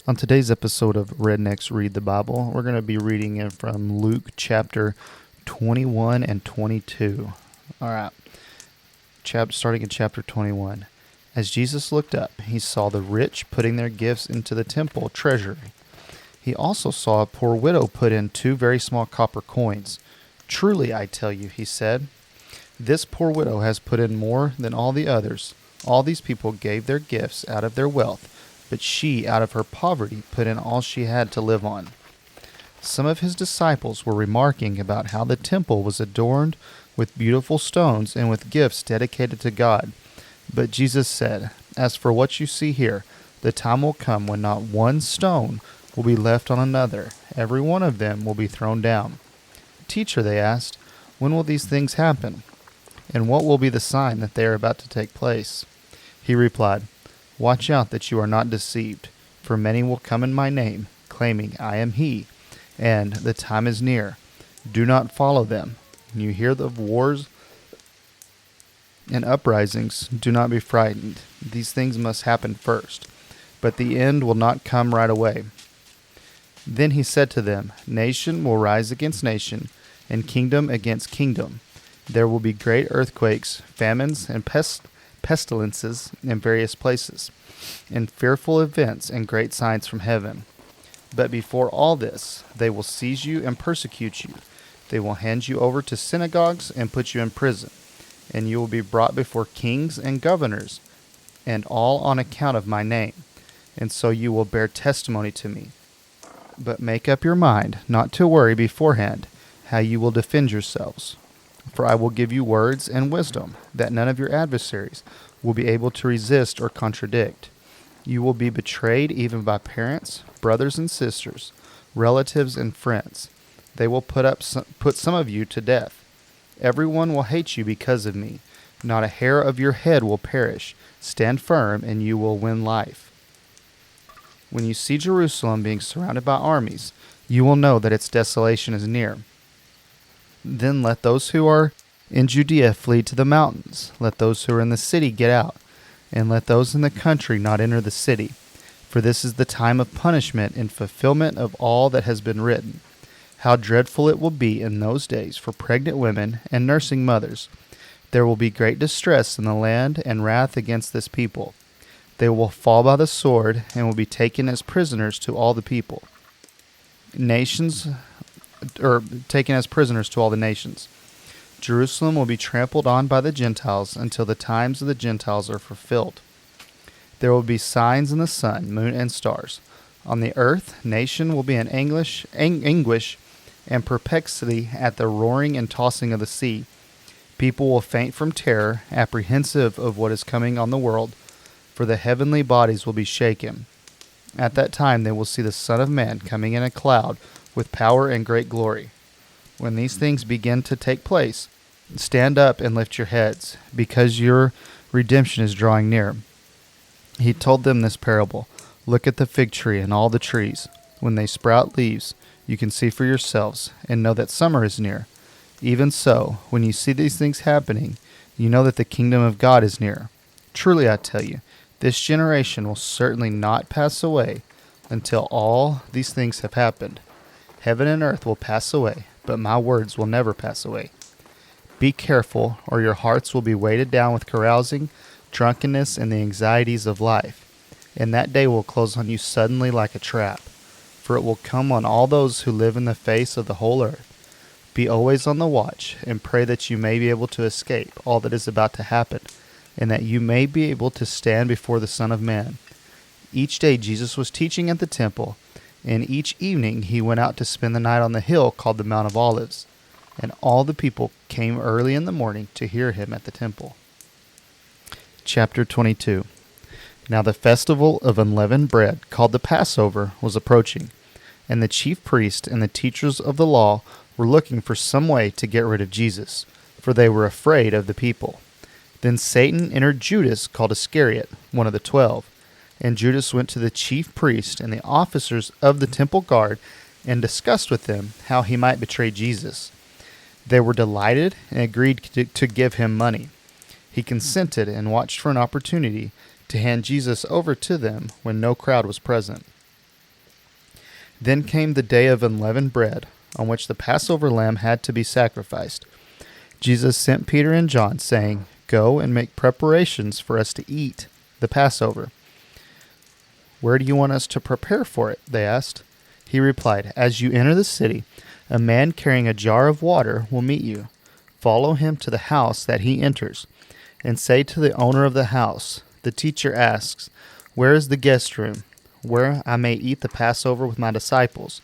On today's episode of Rednecks Read the Bible, we're going to be reading it from Luke chapter 21 and 22. All right, starting in chapter 21. As Jesus looked up, he saw the rich putting their gifts into the temple treasury. He also saw a poor widow put in 2 very small copper coins. "Truly, I tell you," he said, "this poor widow has put in more than all the others. All these people gave their gifts out of their wealth, but she, out of her poverty, put in all she had to live on." Some of his disciples were remarking about how the temple was adorned with beautiful stones and with gifts dedicated to God. But Jesus said, "As for what you see here, the time will come when not one stone will be left on another. Every one of them will be thrown down." "Teacher," they asked, "when will these things happen? And what will be the sign that they are about to take place?" He replied, "Watch out that you are not deceived, for many will come in my name, claiming I am he, and the time is near. Do not follow them. When you hear of wars and uprisings, do not be frightened. These things must happen first, but the end will not come right away." Then he said to them, "Nation will rise against nation, and kingdom against kingdom. There will be great earthquakes, famines, and pestilences in various places, and fearful events and great signs from heaven. But before all this, they will seize you and persecute you. They will hand you over to synagogues and put you in prison, and you will be brought before kings and governors, and all on account of my name. And so you will bear testimony to me. But make up your mind not to worry beforehand how you will defend yourselves. For I will give you words and wisdom that none of your adversaries will be able to resist or contradict. You will be betrayed even by parents, brothers and sisters, relatives and friends. They will put some of you to death. Everyone will hate you because of me. Not a hair of your head will perish. Stand firm, and you will win life. When you see Jerusalem being surrounded by armies, you will know that its desolation is near. Then let those who are in Judea flee to the mountains. Let those who are in the city get out, and let those in the country not enter the city. For this is the time of punishment in fulfillment of all that has been written. How dreadful it will be in those days for pregnant women and nursing mothers. There will be great distress in the land and wrath against this people. They will fall by the sword and will be taken as prisoners to all the people. Taken as prisoners to all the nations. Jerusalem will be trampled on by the Gentiles until the times of the Gentiles are fulfilled. There will be signs in the sun, moon, and stars. On the earth, nation will be in anguish and perplexity at the roaring and tossing of the sea. People will faint from terror, apprehensive of what is coming on the world, for the heavenly bodies will be shaken. At that time they will see the Son of Man coming in a cloud with power and great glory. When these things begin to take place, stand up and lift your heads, because your redemption is drawing near." He told them this parable: "Look at the fig tree and all the trees. When they sprout leaves, you can see for yourselves, and know that summer is near. Even so, when you see these things happening, you know that the kingdom of God is near. Truly I tell you, this generation will certainly not pass away until all these things have happened. Heaven and earth will pass away, but my words will never pass away. Be careful, or your hearts will be weighted down with carousing, drunkenness, and the anxieties of life. And that day will close on you suddenly like a trap, for it will come on all those who live in the face of the whole earth. Be always on the watch, and pray that you may be able to escape all that is about to happen, and that you may be able to stand before the Son of Man." Each day Jesus was teaching at the temple, and each evening he went out to spend the night on the hill called the Mount of Olives. And all the people came early in the morning to hear him at the temple. Chapter 22. Now the festival of unleavened bread, called the Passover, was approaching, and the chief priests and the teachers of the law were looking for some way to get rid of Jesus, for they were afraid of the people. Then Satan entered Judas, called Iscariot, one of the 12. And Judas went to the chief priest and the officers of the temple guard and discussed with them how he might betray Jesus. They were delighted and agreed to give him money. He consented and watched for an opportunity to hand Jesus over to them when no crowd was present. Then came the day of unleavened bread, on which the Passover lamb had to be sacrificed. Jesus sent Peter and John, saying, "Go and make preparations for us to eat the Passover." "Where do you want us to prepare for it?" they asked. He replied, "As you enter the city, a man carrying a jar of water will meet you. Follow him to the house that he enters, and say to the owner of the house, 'The teacher asks, where is the guest room, where I may eat the Passover with my disciples?'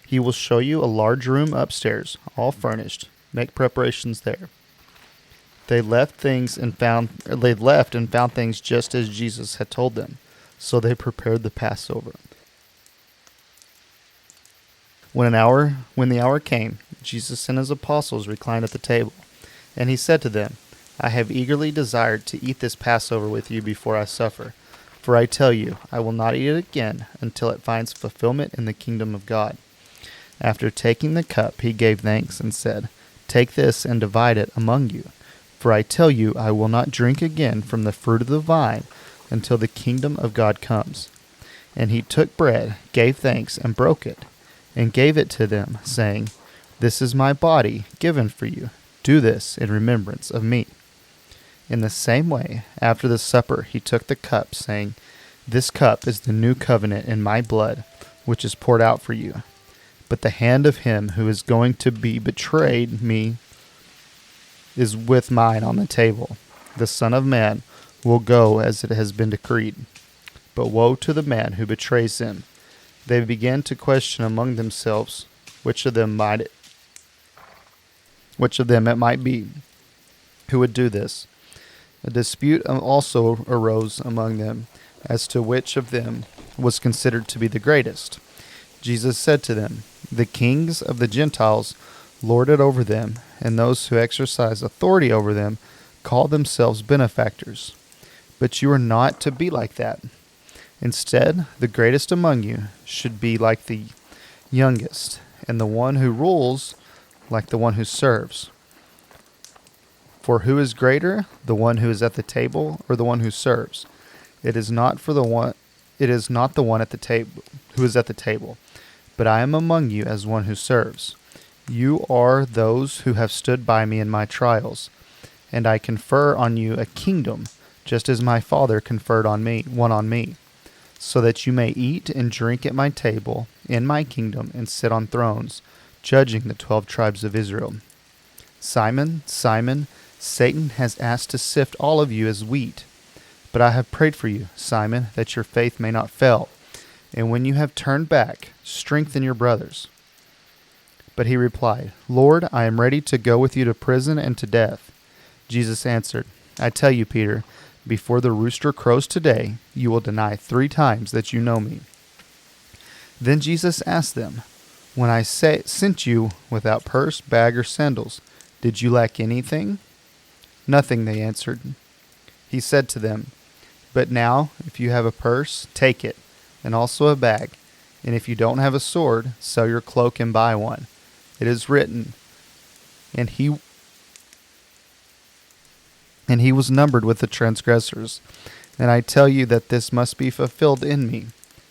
He will show you a large room upstairs, all furnished. Make preparations there." They left and found things just as Jesus had told them. So they prepared the Passover. When the hour came, Jesus and his apostles reclined at the table, and he said to them, "I have eagerly desired to eat this Passover with you before I suffer. For I tell you, I will not eat it again until it finds fulfillment in the kingdom of God." After taking the cup, he gave thanks and said, "Take this and divide it among you. For I tell you, I will not drink again from the fruit of the vine until the kingdom of God comes." And he took bread, gave thanks, and broke it, and gave it to them, saying, "This is my body given for you. Do this in remembrance of me." In the same way, after the supper, he took the cup, saying, "This cup is the new covenant in my blood, which is poured out for you. But the hand of him who is going to be betrayed me is with mine on the table. The Son of Man will go as it has been decreed. But woe to the man who betrays him." They began to question among themselves which of them it might be who would do this. A dispute also arose among them as to which of them was considered to be the greatest. Jesus said to them, "The kings of the Gentiles lord it over them, and those who exercise authority over them call themselves benefactors. But you are not to be like that. Instead, the greatest among you should be like the youngest, and the one who rules like the one who serves. For who is greater, the one who is at the table or the one who serves? It is not the one at the table who is at the table, but I am among you as one who serves. You are those who have stood by me in my trials, and I confer on you a kingdom, just as my Father conferred on me, so that you may eat and drink at my table in my kingdom and sit on thrones, judging the 12 tribes of Israel. Simon, Simon, Satan has asked to sift all of you as wheat, but I have prayed for you, Simon, that your faith may not fail, and when you have turned back, strengthen your brothers." But he replied, "Lord, I am ready to go with you to prison and to death." Jesus answered, "I tell you, Peter, before the rooster crows today, you will deny 3 times that you know me." Then Jesus asked them, "When I sent you without purse, bag, or sandals, did you lack anything?" "Nothing," they answered. He said to them, "But now, if you have a purse, take it, and also a bag. And if you don't have a sword, sell your cloak and buy one. It is written, and he was numbered with the transgressors. And I tell you that this must be fulfilled in me.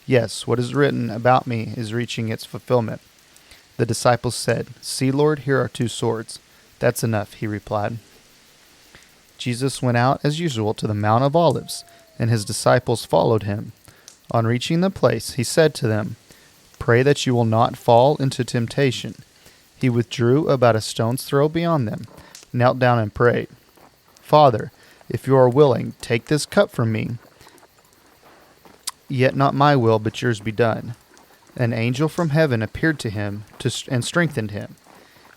Yes, what is written about me is reaching its fulfillment." The disciples said, "See, Lord, here are 2 swords." "That's enough," he replied. Jesus went out as usual to the Mount of Olives, and his disciples followed him. On reaching the place, he said to them, "Pray that you will not fall into temptation." He withdrew about a stone's throw beyond them, knelt down and prayed, "Father, if you are willing, take this cup from me. Yet not my will, but yours be done." An angel from heaven appeared to him and strengthened him.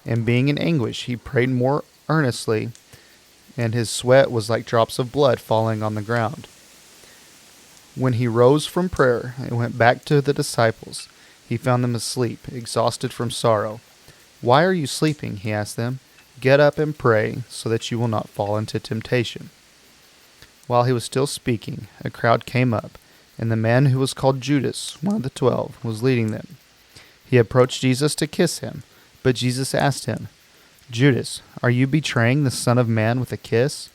And being in anguish, he prayed more earnestly, and his sweat was like drops of blood falling on the ground. When he rose from prayer and went back to the disciples, he found them asleep, exhausted from sorrow. "Why are you sleeping?" he asked them. "Get up and pray, so that you will not fall into temptation." While he was still speaking, a crowd came up, and the man who was called Judas, one of the 12, was leading them. He approached Jesus to kiss him, but Jesus asked him, "Judas, are you betraying the Son of Man with a kiss?"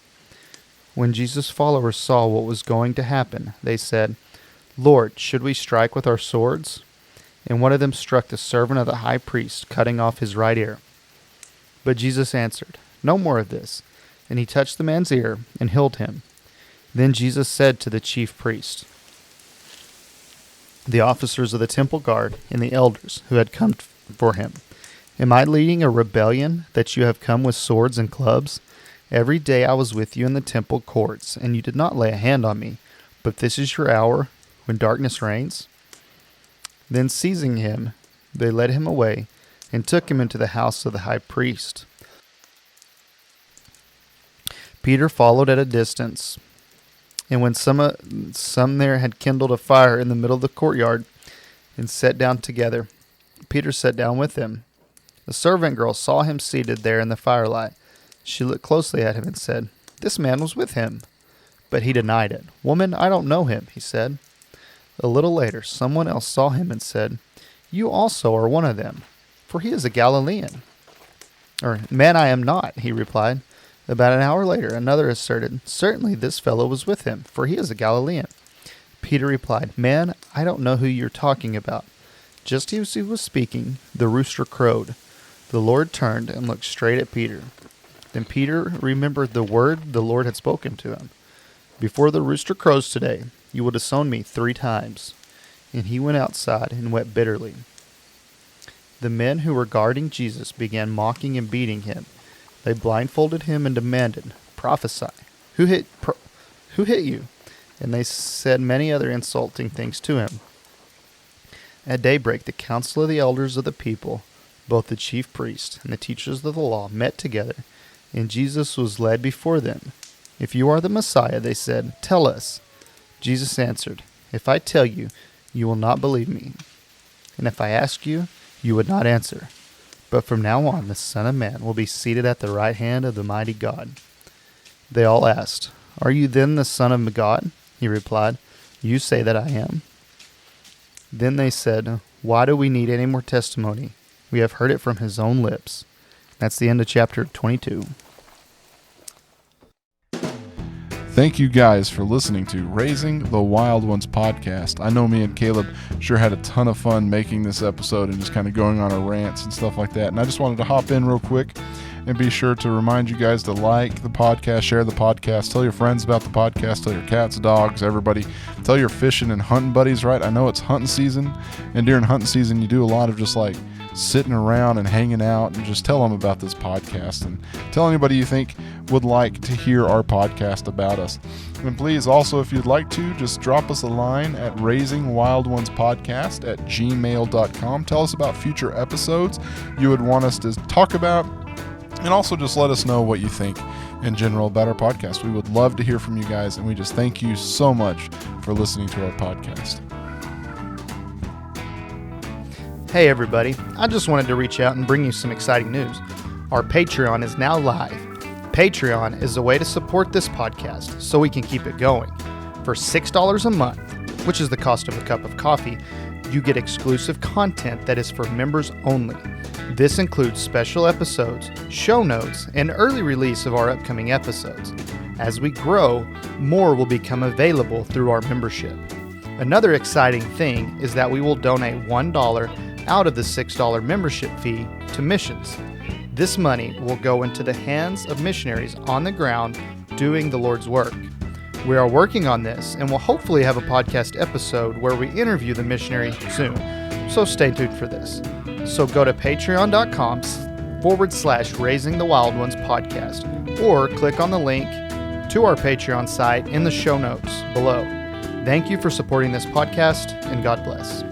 When Jesus' followers saw what was going to happen, they said, "Lord, should we strike with our swords?" and one of them struck the servant of the high priest, cutting off his right ear. But Jesus answered, "No more of this." And he touched the man's ear and healed him. Then Jesus said to the chief priest, the officers of the temple guard, and the elders who had come for him, "Am I leading a rebellion that you have come with swords and clubs? Every day I was with you in the temple courts, and you did not lay a hand on me. But this is your hour when darkness reigns?" Then seizing him, they led him away and took him into the house of the high priest. Peter followed at a distance, and when some there had kindled a fire in the middle of the courtyard and sat down together, Peter sat down with them. The servant girl saw him seated there in the firelight. She looked closely at him and said, "This man was with him." But he denied it. "Woman, I don't know him," he said. A little later, someone else saw him and said, "You also are one of them, for he is a Galilean." "Man, I am not," he replied. About an hour later, another asserted, "Certainly this fellow was with him, for he is a Galilean." Peter replied, "Man, I don't know who you're talking about." Just as he was speaking, the rooster crowed. The Lord turned and looked straight at Peter. Then Peter remembered the word the Lord had spoken to him. "Before the rooster crows today, you will disown me 3 times. And he went outside and wept bitterly. The men who were guarding Jesus began mocking and beating him. They blindfolded him and demanded, "Prophesy. Who hit you?" And they said many other insulting things to him. At daybreak, the council of the elders of the people, both the chief priests and the teachers of the law, met together, and Jesus was led before them. "If you are the Messiah," they said, "tell us." Jesus answered, "If I tell you, you will not believe me. And if I ask you, you would not answer. But from now on, the Son of Man will be seated at the right hand of the mighty God." They all asked, "Are you then the Son of God?" He replied, "You say that I am." Then they said, "Why do we need any more testimony? We have heard it from his own lips." That's the end of chapter 22. Thank you guys for listening to Raising the Wild Ones podcast. I know me and Caleb sure had a ton of fun making this episode and just kind of going on our rants and stuff like that. And I just wanted to hop in real quick and be sure to remind you guys to like the podcast, share the podcast, tell your friends about the podcast, tell your cats, dogs, everybody. Tell your fishing and hunting buddies, right? I know it's hunting season, and during hunting season you do a lot of just like sitting around and hanging out, and just tell them about this podcast and tell anybody you think would like to hear our podcast about us. And please also, if you'd like to, just drop us a line at raisingwildonespodcast@gmail.com. Tell us about future episodes you would want us to talk about, and also just let us know what you think in general about our podcast. We would love to hear from you guys, and we just thank you so much for listening to our podcast. Hey everybody, I just wanted to reach out and bring you some exciting news. Our Patreon is now live. Patreon is a way to support this podcast so we can keep it going. For $6 a month, which is the cost of a cup of coffee, you get exclusive content that is for members only. This includes special episodes, show notes, and early release of our upcoming episodes. As we grow, more will become available through our membership. Another exciting thing is that we will donate $1 out of the $6 membership fee to missions. This money will go into the hands of missionaries on the ground doing the Lord's work. We are working on this and will hopefully have a podcast episode where we interview the missionary soon, so stay tuned for this. So go to patreon.com/Raising the Wild Ones podcast, or click on the link to our Patreon site in the show notes below. Thank you for supporting this podcast, and God bless.